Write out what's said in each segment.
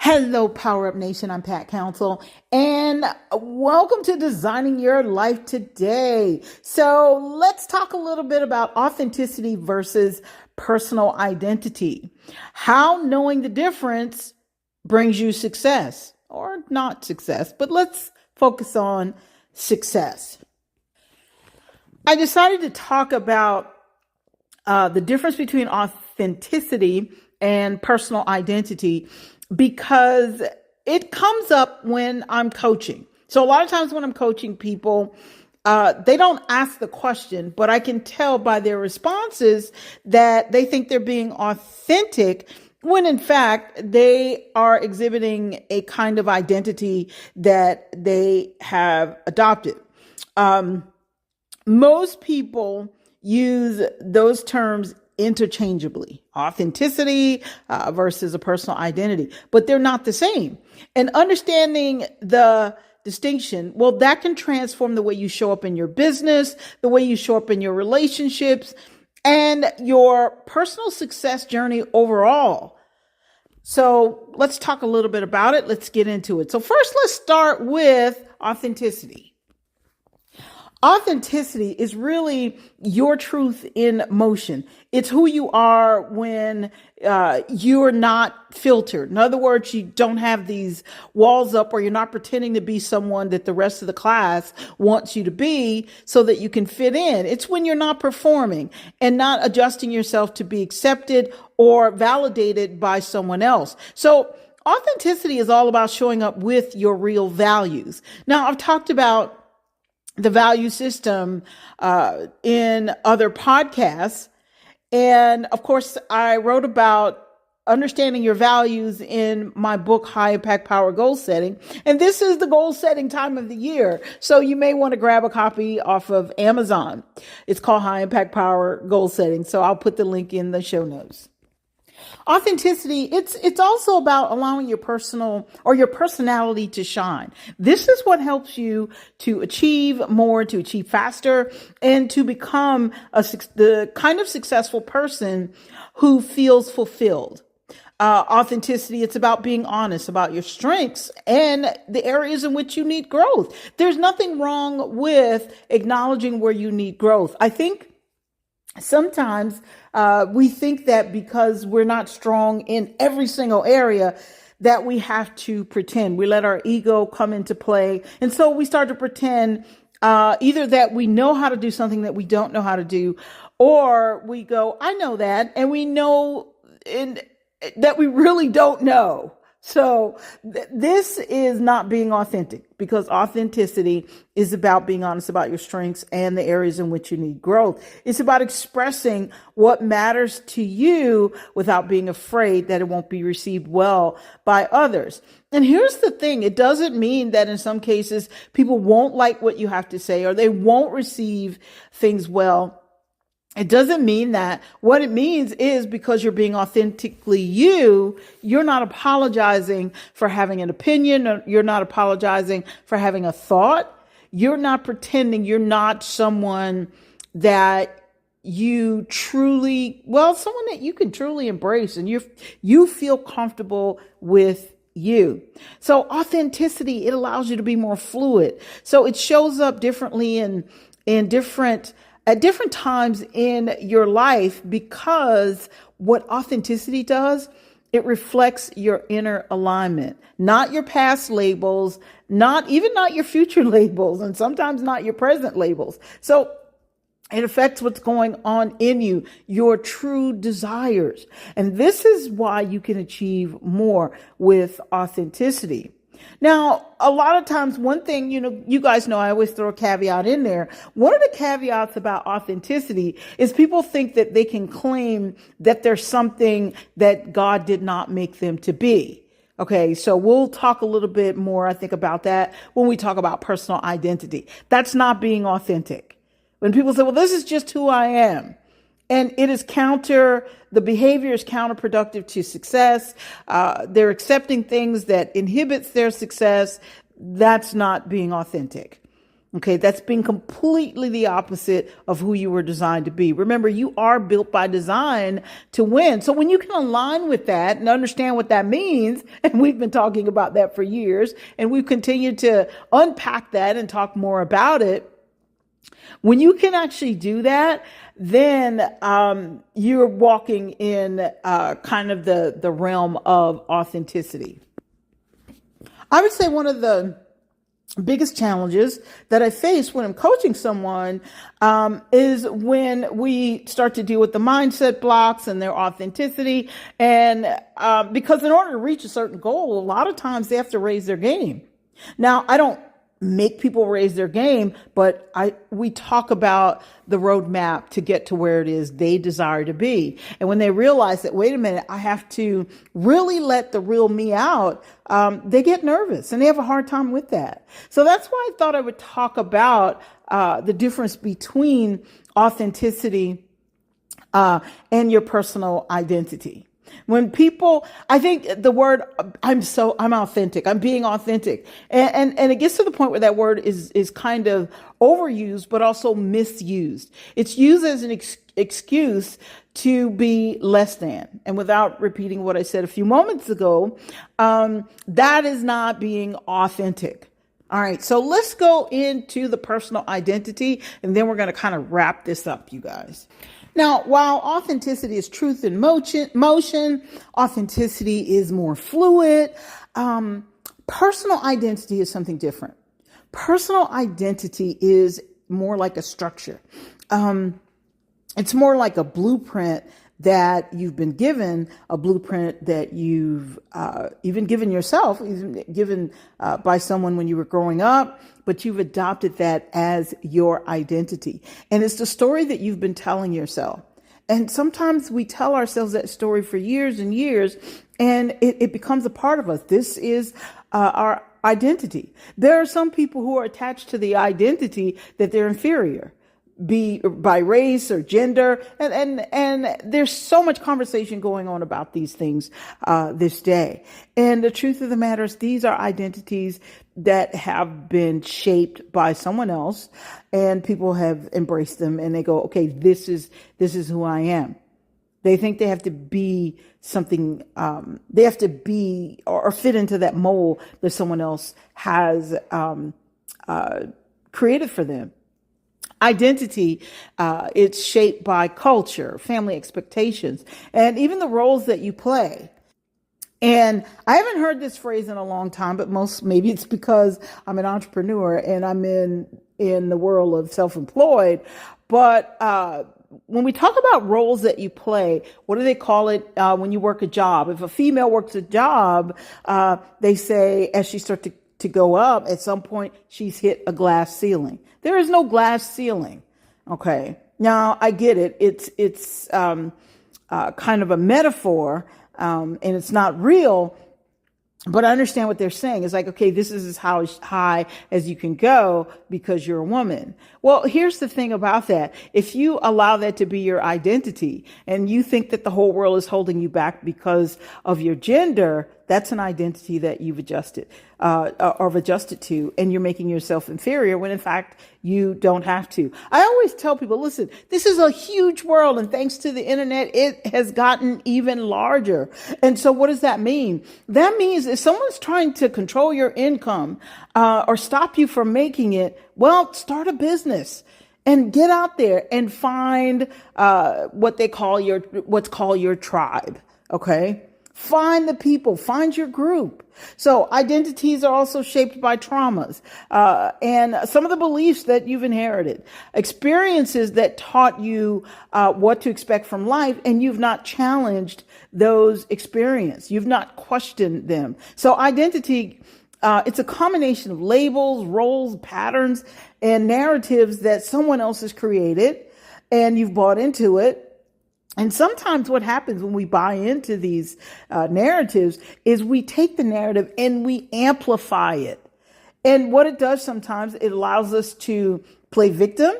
Hello, Power Up Nation. I'm Pat Council, and welcome to Designing Your Life Today. So let's talk a little bit about authenticity versus personal identity. How knowing the difference brings you success or not success, but let's focus on success. I decided to talk about the difference between authenticity and personal identity because it comes up when I'm coaching. So a lot of times when I'm coaching people, they don't ask the question, but I can tell by their responses that they think they're being authentic when in fact they are exhibiting a kind of identity that they have adopted. Most people use those terms interchangeably, authenticity versus a personal identity, but they're not the same. And understanding the distinction, well, that can transform the way you show up in your business, the way you show up in your relationships, and your personal success journey overall. So let's talk a little bit about it. Let's get into it. So first, let's start with authenticity. Authenticity is really your truth in motion. It's who you are when you're not filtered. In other words, you don't have these walls up or you're not pretending to be someone that the rest of the class wants you to be so that you can fit in. It's when you're not performing and not adjusting yourself to be accepted or validated by someone else. So authenticity is all about showing up with your real values. Now, I've talked about the value system in other podcasts. And of course, I wrote about understanding your values in my book, High Impact Power Goal Setting. And this is the goal setting time of the year. So you may want to grab a copy off of Amazon. It's called High Impact Power Goal Setting. So I'll put the link in the show notes. Authenticity, it's also about allowing your personality to shine. This is what helps you to achieve more, to achieve faster, and to become the kind of successful person who feels fulfilled. Authenticity, it's about being honest about your strengths and the areas in which you need growth. There's nothing wrong with acknowledging where you need growth. I think sometimes we think that because we're not strong in every single area that we have to pretend. We let our ego come into play. And so we start to pretend either that we know how to do something that we don't know how to do, or we go, I know that, and we know that we really don't know. So this is not being authentic, because authenticity is about being honest about your strengths and the areas in which you need growth. It's about expressing what matters to you without being afraid that it won't be received well by others. And here's the thing. It doesn't mean that in some cases people won't like what you have to say or they won't receive things well. It doesn't mean that. What it means is because you're being authentically you're not apologizing for having an opinion, or you're not apologizing for having a thought. You're not pretending you're not someone that someone that you can truly embrace and you feel comfortable with you. So authenticity, it allows you to be more fluid. So it shows up differently at different times in your life, because what authenticity does, it reflects your inner alignment, not your past labels, not your future labels, and sometimes not your present labels. So it affects what's going on in you, your true desires. And this is why you can achieve more with authenticity. Now, a lot of times, one thing, you guys know, I always throw a caveat in there. One of the caveats about authenticity is people think that they can claim that there's something that God did not make them to be. Okay, so we'll talk a little bit more, I think, about that when we talk about personal identity. That's not being authentic. When people say, well, this is just who I am. And the behavior is counterproductive to success. They're accepting things that inhibits their success. That's not being authentic. Okay, that's being completely the opposite of who you were designed to be. Remember, you are built by design to win. So when you can align with that and understand what that means, and we've been talking about that for years, and we've continued to unpack that and talk more about it. When you can actually do that, then you're walking in kind of the realm of authenticity. I would say one of the biggest challenges that I face when I'm coaching someone is when we start to deal with the mindset blocks and their authenticity. And because in order to reach a certain goal, a lot of times they have to raise their game. Now, I don't make people raise their game, but we talk about the roadmap to get to where it is they desire to be. And when they realize that, wait a minute, I have to really let the real me out, they get nervous and they have a hard time with that. So that's why I thought I would talk about the difference between authenticity and your personal identity. When people, I think the word, I'm authentic, I'm being authentic. And it gets to the point where that word is kind of overused, but also misused. It's used as an excuse to be less than. And without repeating what I said a few moments ago, that is not being authentic. All right. So let's go into the personal identity, and then we're going to kind of wrap this up, you guys. Now, while authenticity is truth in motion, authenticity is more fluid. Personal identity is something different. Personal identity is more like a structure. It's more like a blueprint that you've been given, a blueprint that you've even given yourself, even given by someone when you were growing up, but you've adopted that as your identity. And it's the story that you've been telling yourself. And sometimes we tell ourselves that story for years and years, and it becomes a part of us. This is our identity. There are some people who are attached to the identity that they're inferior, be by race or gender. And there's so much conversation going on about these things this day. And the truth of the matter is these are identities that have been shaped by someone else, and people have embraced them and they go, okay, this is who I am. They think they have to be something, they have to be or fit into that mold that someone else has created for them. Identity, it's shaped by culture, family expectations, and even the roles that you play. And I haven't heard this phrase in a long time, but maybe it's because I'm an entrepreneur and I'm in the world of self-employed. But when we talk about roles that you play, what do they call it when you work a job? If a female works a job, they say as she starts to go up, at some point she's hit a glass ceiling. There is no glass ceiling. Okay. Now I get it. It's kind of a metaphor, and it's not real, but I understand what they're saying. It's like, okay, this is as high as you can go because you're a woman. Well, here's the thing about that. If you allow that to be your identity and you think that the whole world is holding you back because of your gender, that's an identity that you've adjusted to, and you're making yourself inferior when in fact you don't have to. I always tell people, listen, this is a huge world, and thanks to the internet, it has gotten even larger. And so what does that mean? That means if someone's trying to control your income or stop you from making it, well, start a business and get out there and find what's called your tribe. Okay. Find the people, find your group. So identities are also shaped by traumas and some of the beliefs that you've inherited, experiences that taught you what to expect from life, and you've not challenged those experiences. You've not questioned them. So identity, it's a combination of labels, roles, patterns, and narratives that someone else has created, and you've bought into it. And sometimes what happens when we buy into these narratives is we take the narrative and we amplify it. And what it does sometimes, it allows us to play victim.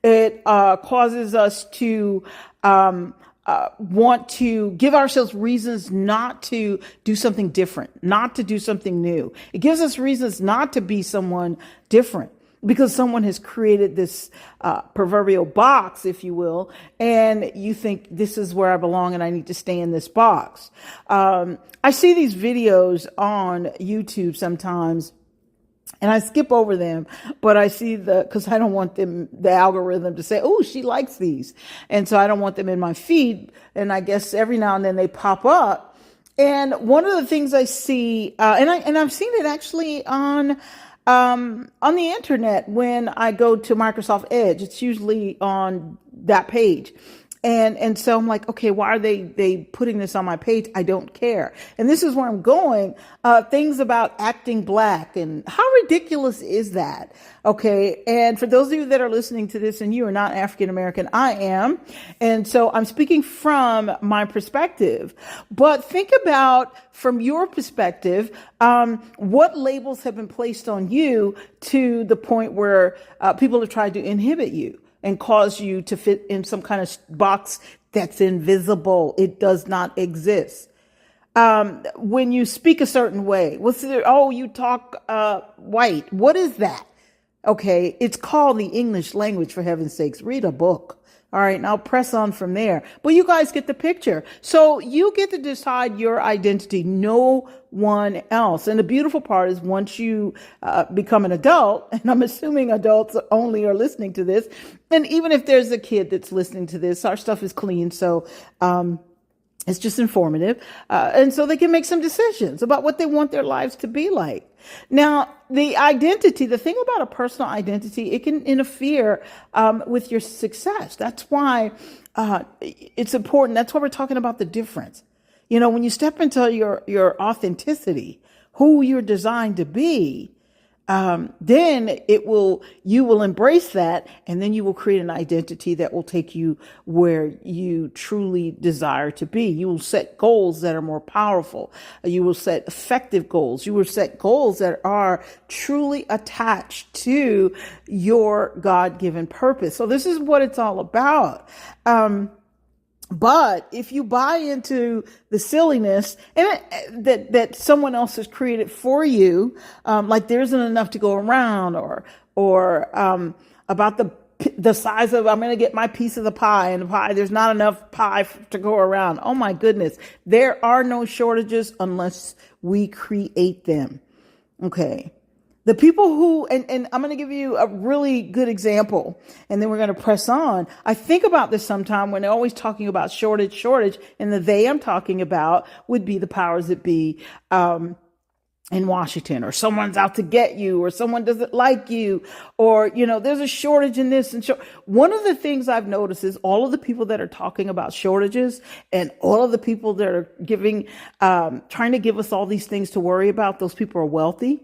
It causes us to want to give ourselves reasons not to do something different, not to do something new. It gives us reasons not to be someone different. because someone has created this proverbial box, if you will, and you think this is where I belong and I need to stay in this box. I see these videos on YouTube sometimes, and I skip over them, but I see because I don't want the algorithm to say, oh, she likes these. And so I don't want them in my feed. And I guess every now and then they pop up. And one of the things I see, and I've seen it actually on the internet when I go to Microsoft Edge. It's usually on that page. And so I'm like, okay, why are they putting this on my page? I don't care. And this is where I'm going. Things about acting black, and how ridiculous is that? Okay. And for those of you that are listening to this and you are not African American, I am. And so I'm speaking from my perspective, but think about from your perspective, what labels have been placed on you to the point where people have tried to inhibit you and cause you to fit in some kind of box that's invisible. It does not exist. When you speak a certain way, you talk white. What is that? Okay, it's called the English language, for heaven's sakes. Read a book. All right, and I'll press on from there. But you guys get the picture. So you get to decide your identity, no one else. And the beautiful part is once you become an adult, and I'm assuming adults only are listening to this, and even if there's a kid that's listening to this, our stuff is clean. So it's just informative. And so they can make some decisions about what they want their lives to be like. Now, the thing about a personal identity, it can interfere with your success. That's why it's important. That's why we're talking about the difference. You know, when you step into your authenticity, who you're designed to be, then you will embrace that, and then you will create an identity that will take you where you truly desire to be. You will set goals that are more powerful. You will set effective goals. You will set goals that are truly attached to your God-given purpose. So this is what it's all about. But if you buy into the silliness and that someone else has created for you, like there isn't enough to go around, or about the size of, I'm going to get my piece of the pie, and the pie, there's not enough pie to go around. Oh my goodness. There are no shortages unless we create them. Okay. The people who, and I'm going to give you a really good example, and then we're going to press on. I think about this sometime when they're always talking about shortage, and the they I'm talking about would be the powers that be in Washington, or someone's out to get you, or someone doesn't like you, or, there's a shortage in this. And one of the things I've noticed is all of the people that are talking about shortages, and all of the people that are trying to give us all these things to worry about, those people are wealthy.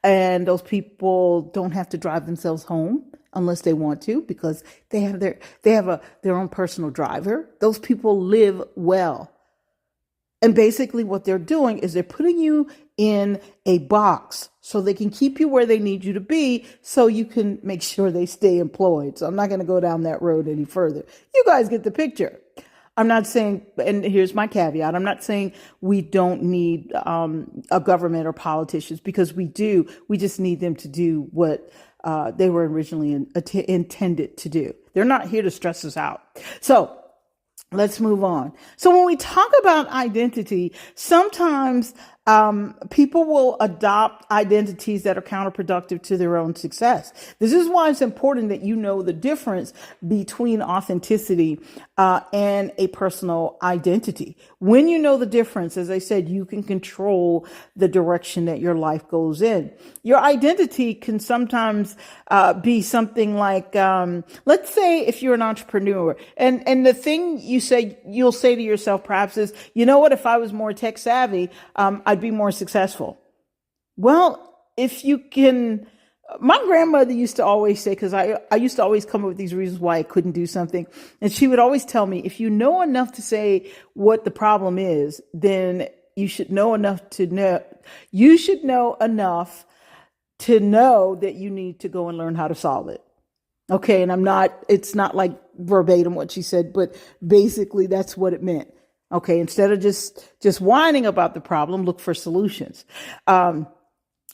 And those people don't have to drive themselves home unless they want to, because they have their own personal driver. Those people live well. And basically what they're doing is they're putting you in a box so they can keep you where they need you to be, so you can make sure they stay employed. So I'm not going to go down that road any further. You guys get the picture. I'm not saying, and here's my caveat, I'm not saying we don't need a government or politicians, because we do. We just need them to do what they were originally intended to do. They're not here to stress us out. So let's move on. So when we talk about identity, sometimes people will adopt identities that are counterproductive to their own success. This is why it's important that you know the difference between authenticity and a personal identity. When you know the difference, as I said, you can control the direction that your life goes in. Your identity can sometimes be something like, let's say if you're an entrepreneur, and the thing you'll say to yourself perhaps is, you know what, if I was more tech savvy, I'd be more successful. Well, if you can, my grandmother used to always say, because I used to always come up with these reasons why I couldn't do something. And she would always tell me, if you know enough to say what the problem is, then you should know enough to know that you need to go and learn how to solve it. Okay. And it's not like verbatim what she said, but basically that's what it meant. Okay. Instead of just whining about the problem, look for solutions.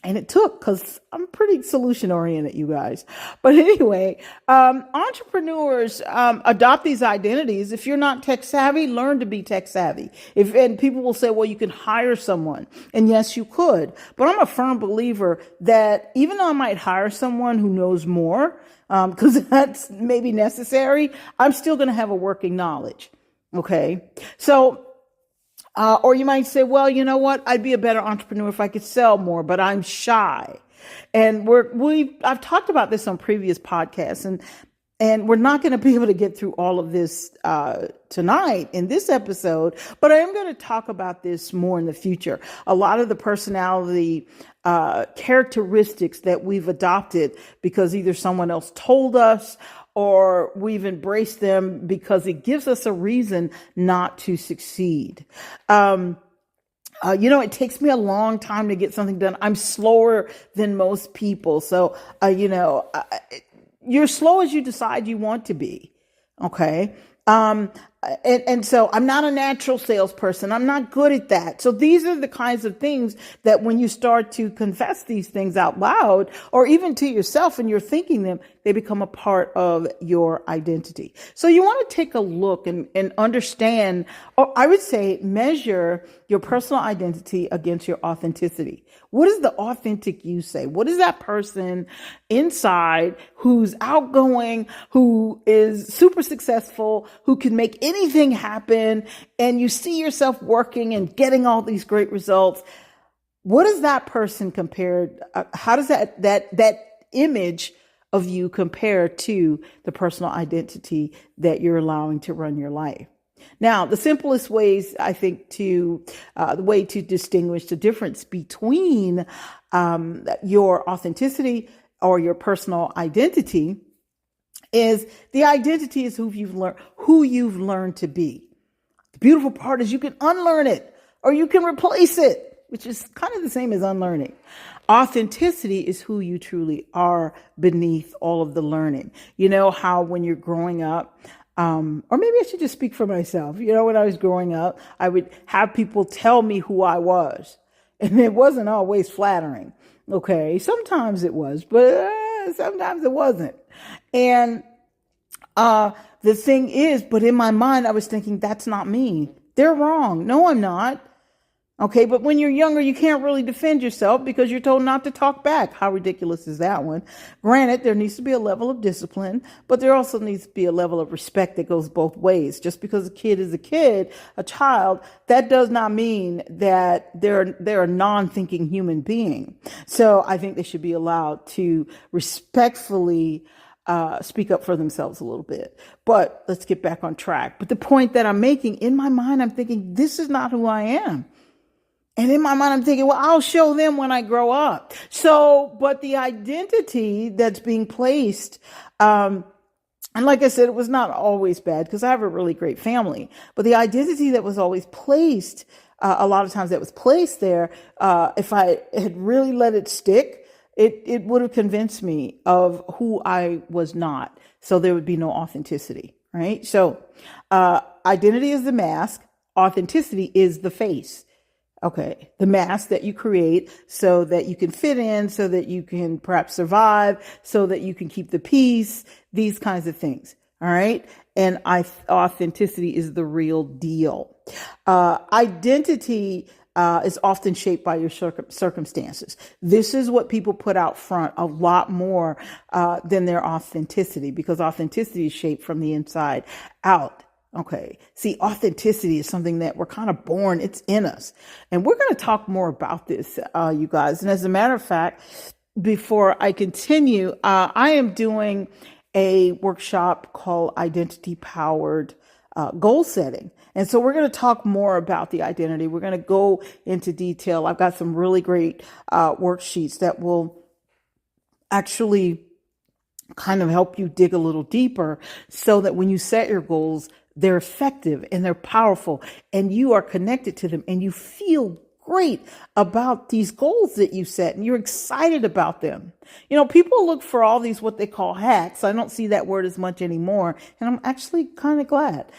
And it took, because I'm pretty solution oriented, you guys. But anyway, entrepreneurs adopt these identities. If you're not tech savvy, learn to be tech savvy. And people will say, well, you can hire someone. And yes, you could. But I'm a firm believer that even though I might hire someone who knows more, because that's maybe necessary, I'm still going to have a working knowledge. Okay. So, or you might say, well, you know what? I'd be a better entrepreneur if I could sell more, but I'm shy. And I've talked about this on previous podcasts, and we're not going to be able to get through all of this tonight in this episode, but I am going to talk about this more in the future. A lot of the personality characteristics that we've adopted because either someone else told us or we've embraced them because it gives us a reason not to succeed. It takes me a long time to get something done. I'm slower than most people. So, you're slow as you decide you want to be. Okay. And so I'm not a natural salesperson. I'm not good at that. So these are the kinds of things that when you start to confess these things out loud or even to yourself and you're thinking them, they become a part of your identity. So you want to take a look and understand, or I would say measure your personal identity against your authenticity. What does the authentic you say? What is that person inside who's outgoing, who is super successful, who can make anything happen, and you see yourself working and getting all these great results? What is that person compared? How does that image of you compare to the personal identity that you're allowing to run your life? Now, the simplest ways, I think, the way to distinguish the difference between your authenticity or your personal identity is the identity is who you've learned to be. The beautiful part is you can unlearn it or you can replace it, which is kind of the same as unlearning. Authenticity is who you truly are beneath all of the learning. You know how when you're growing up, or maybe I should just speak for myself. When I was growing up, I would have people tell me who I was, and it wasn't always flattering. Okay. Sometimes it was, but sometimes it wasn't. And, the thing is, but in my mind, I was thinking, that's not me. They're wrong. No, I'm not. Okay. But when you're younger, you can't really defend yourself because you're told not to talk back. How ridiculous is that one? Granted, there needs to be a level of discipline, but there also needs to be a level of respect that goes both ways. Just because a kid is a child, that does not mean that they're a non-thinking human being. So I think they should be allowed to respectfully speak up for themselves a little bit. But let's get back on track. But the point that I'm making, in my mind, I'm thinking, this is not who I am. And in my mind, I'm thinking, well, I'll show them when I grow up. So, but the identity that's being placed, and like I said, it was not always bad because I have a really great family, but the identity that was always placed, a lot of times that was placed there, if I had really let it stick, it would have convinced me of who I was not. So there would be no authenticity, right? So, identity is the mask. Authenticity is the face. Okay. The mask that you create so that you can fit in, so that you can perhaps survive, so that you can keep the peace, these kinds of things. All right. And authenticity is the real deal. Identity is often shaped by your circumstances. This is what people put out front a lot more than their authenticity, because authenticity is shaped from the inside out. Okay. See, authenticity is something that we're kind of born. It's in us. And we're going to talk more about this, you guys. And as a matter of fact, before I continue, I am doing a workshop called Identity Powered Goal Setting. And so we're going to talk more about the identity. We're going to go into detail. I've got some really great worksheets that will actually kind of help you dig a little deeper so that when you set your goals, they're effective and they're powerful and you are connected to them and you feel great about these goals that you set and you're excited about them. People look for all these, what they call hacks. I don't see that word as much anymore. And I'm actually kind of glad.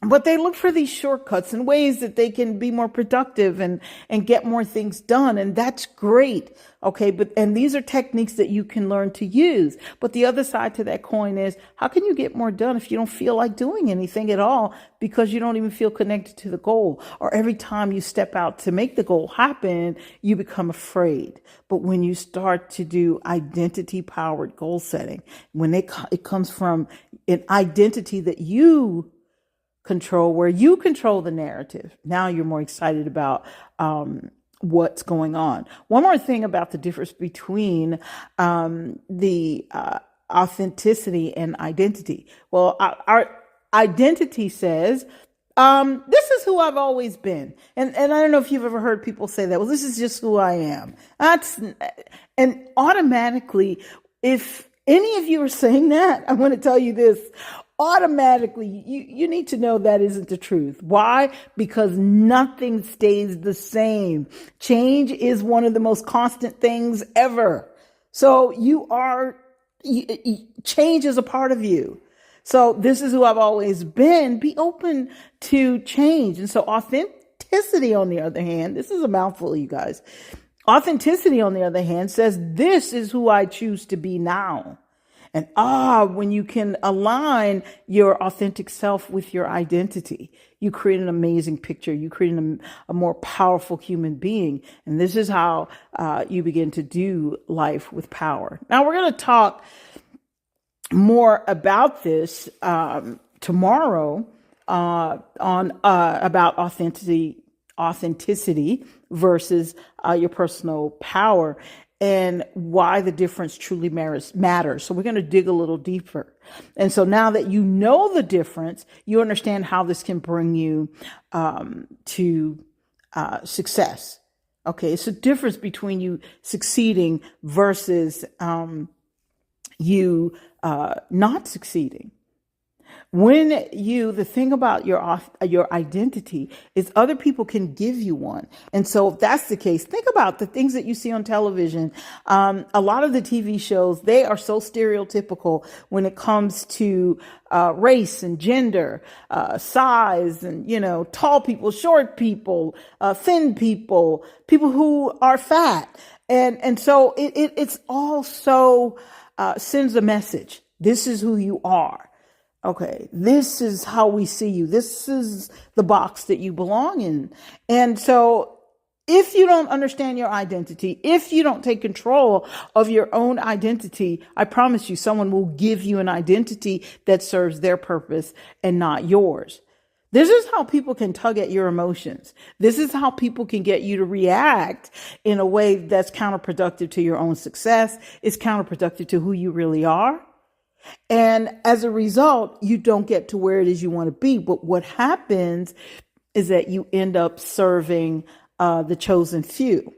but they look for these shortcuts and ways that they can be more productive and get more things done. And that's great. Okay. And these are techniques that you can learn to use. But the other side to that coin is, how can you get more done if you don't feel like doing anything at all because you don't even feel connected to the goal? Or every time you step out to make the goal happen, you become afraid. But when you start to do identity powered goal setting, when it comes from an identity that you control, where you control the narrative, now you're more excited about what's going on. One more thing about the difference between the authenticity and identity. Well, our identity says, this is who I've always been. And I don't know if you've ever heard people say that. Well, this is just who I am. And automatically, if any of you are saying that, I want to tell you this. Automatically, you need to know that isn't the truth. Why? Because nothing stays the same. Change is one of the most constant things ever. So change is a part of you. So this is who I've always been. Be open to change. And so authenticity, on the other hand, this is a mouthful, you guys. Authenticity, on the other hand, says, this is who I choose to be now. And when you can align your authentic self with your identity, you create an amazing picture. You create a more powerful human being. And this is how you begin to do life with power. Now, we're going to talk more about this tomorrow on about authenticity versus your personal power, and why the difference truly matters. So we're going to dig a little deeper. And so now that you know the difference, you understand how this can bring you to success. Okay, it's a difference between you succeeding versus you not succeeding. The thing about your identity is other people can give you one. And so if that's the case, think about the things that you see on television. A lot of the TV shows, they are so stereotypical when it comes to race and gender, size, and, tall people, short people, thin people, people who are fat. And so it's all so sends a message. This is who you are. Okay, this is how we see you. This is the box that you belong in. And so if you don't understand your identity, if you don't take control of your own identity, I promise you someone will give you an identity that serves their purpose and not yours. This is how people can tug at your emotions. This is how people can get you to react in a way that's counterproductive to your own success. It's counterproductive to who you really are. And as a result, you don't get to where it is you want to be. But what happens is that you end up serving the chosen few,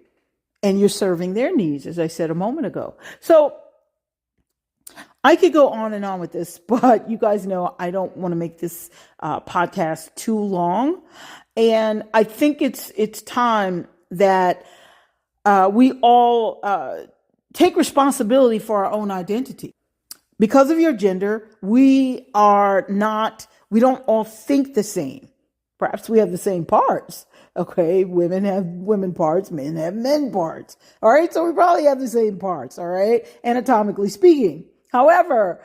and you're serving their needs, as I said a moment ago. So I could go on and on with this, but you guys know I don't want to make this podcast too long. And I think it's time that we all take responsibility for our own identity. Because of your gender, we don't all think the same. Perhaps we have the same parts. Okay. Women have women parts, men have men parts. All right. So we probably have the same parts. All right. Anatomically speaking. However,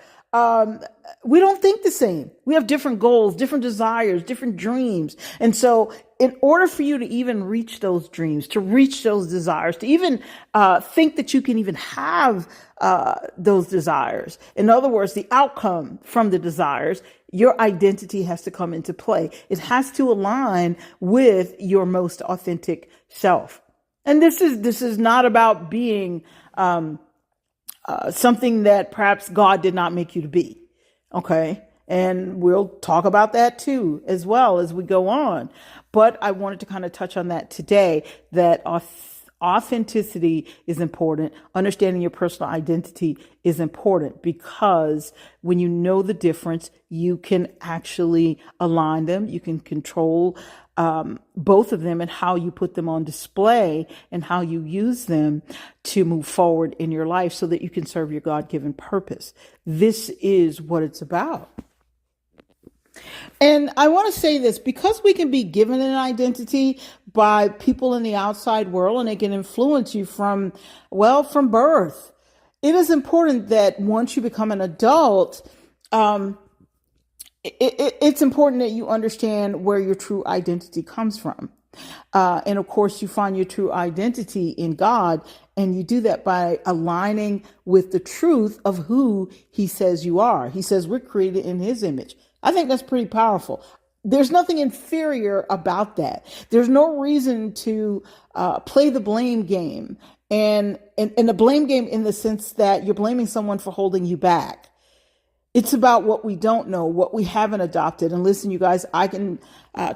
we don't think the same. We have different goals, different desires, different dreams. And so in order for you to even reach those dreams, to reach those desires, to even think that you can even have those desires, in other words, the outcome from the desires, your identity has to come into play. It has to align with your most authentic self. And this is not about being something that perhaps God did not make you to be. Okay. And we'll talk about that too, as well as we go on. But I wanted to kind of touch on that today, that authenticity is important. Understanding your personal identity is important, because when you know the difference, you can actually align them. You can control both of them and how you put them on display and how you use them to move forward in your life so that you can serve your God-given purpose. This is what it's about. And I want to say this because we can be given an identity by people in the outside world and it can influence you from birth. It is important that once you become an adult, um, it's important that you understand where your true identity comes from. And of course, you find your true identity in God, and you do that by aligning with the truth of who He says you are. He says we're created in His image. I think that's pretty powerful. There's nothing inferior about that. There's no reason to play the blame game, and the blame game in the sense that you're blaming someone for holding you back. It's about what we don't know, what we haven't adopted. And listen, you guys, I can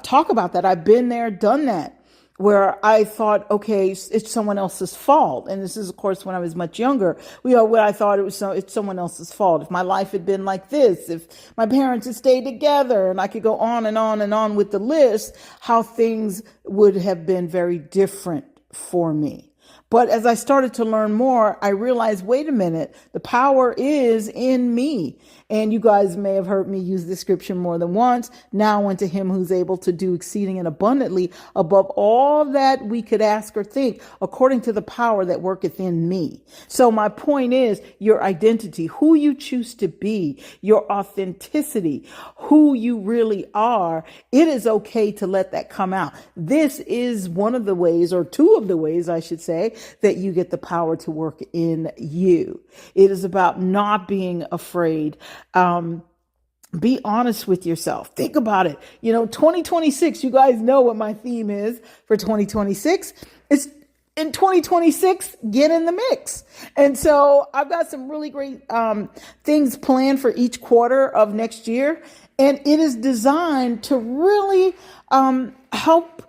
talk about that. I've been there, done that, where I thought, okay, it's someone else's fault. And this is, of course, when I was much younger. Where I thought it's someone else's fault. If my life had been like this, if my parents had stayed together, and I could go on and on and on with the list, how things would have been very different for me. But as I started to learn more, I realized, wait a minute, the power is in me. And you guys may have heard me use this scripture more than once. Now unto Him who's able to do exceeding and abundantly above all that we could ask or think, according to the power that worketh in me. So my point is your identity, who you choose to be, your authenticity, who you really are. It is okay to let that come out. This is one of the ways, or two of the ways, I should say, that you get the power to work in you. It is about not being afraid. Be honest with yourself. Think about it. 2026, you guys know what my theme is for 2026. It's in 2026, get in the mix. And so I've got some really great things planned for each quarter of next year. And it is designed to really help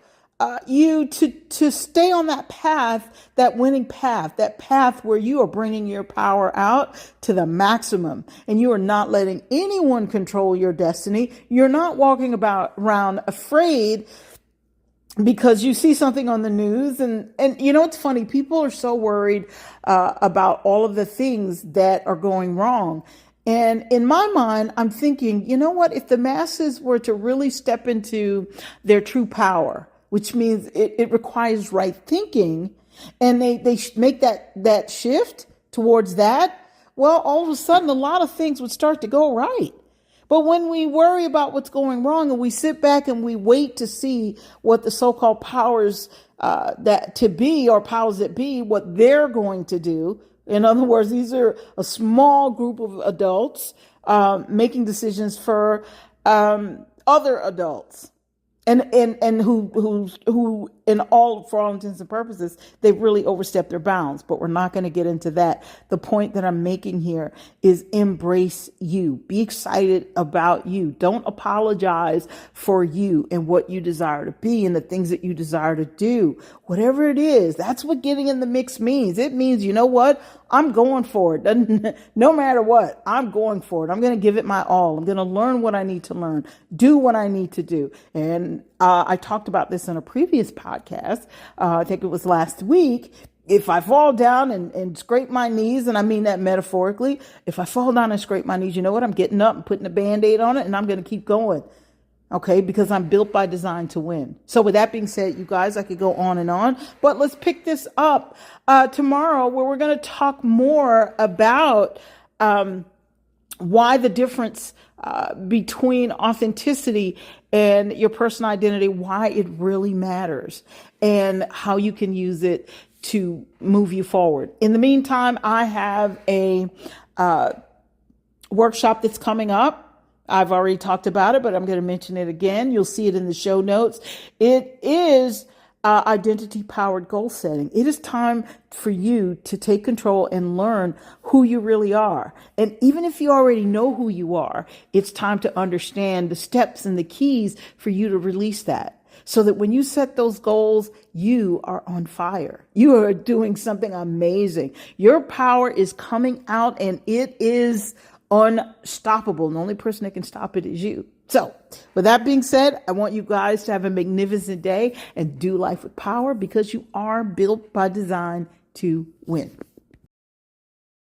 you to stay on that path, that winning path, that path where you are bringing your power out to the maximum, and you are not letting anyone control your destiny. You're not walking around afraid because you see something on the news, and it's funny. People are so worried about all of the things that are going wrong. And in my mind, I'm thinking, you know what? If the masses were to really step into their true power, which means it requires right thinking, and they make that shift towards that, well, all of a sudden, a lot of things would start to go right. But when we worry about what's going wrong and we sit back and we wait to see what the so-called powers that be, what they're going to do. In other words, these are a small group of adults making decisions for other adults. And who for all intents and purposes, they've really overstepped their bounds, but we're not going to get into that. The point that I'm making here is embrace you. Be excited about you. Don't apologize for you and what you desire to be and the things that you desire to do. Whatever it is, that's what getting in the mix means. It means, you know what? I'm going for it. No matter what, I'm going for it. I'm going to give it my all. I'm going to learn what I need to learn, do what I need to do. And I talked about this in a previous podcast. I think it was last week. If I fall down and scrape my knees, and I mean that metaphorically, if I fall down and scrape my knees, you know what? I'm getting up and putting a Band-Aid on it, and I'm going to keep going. Okay, because I'm built by design to win. So with that being said, you guys, I could go on, but let's pick this up tomorrow, where we're going to talk more about why the difference between authenticity and your personal identity, why it really matters, and how you can use it to move you forward. In the meantime, I have a workshop that's coming up. I've already talked about it, but I'm going to mention it again. You'll see it in the show notes. It is identity-powered goal setting. It is time for you to take control and learn who you really are. And even if you already know who you are, it's time to understand the steps and the keys for you to release that. So that when you set those goals, you are on fire. You are doing something amazing. Your power is coming out, and it is unstoppable. And the only person that can stop it is you. So with that being said, I want you guys to have a magnificent day and do life with power, because you are built by design to win.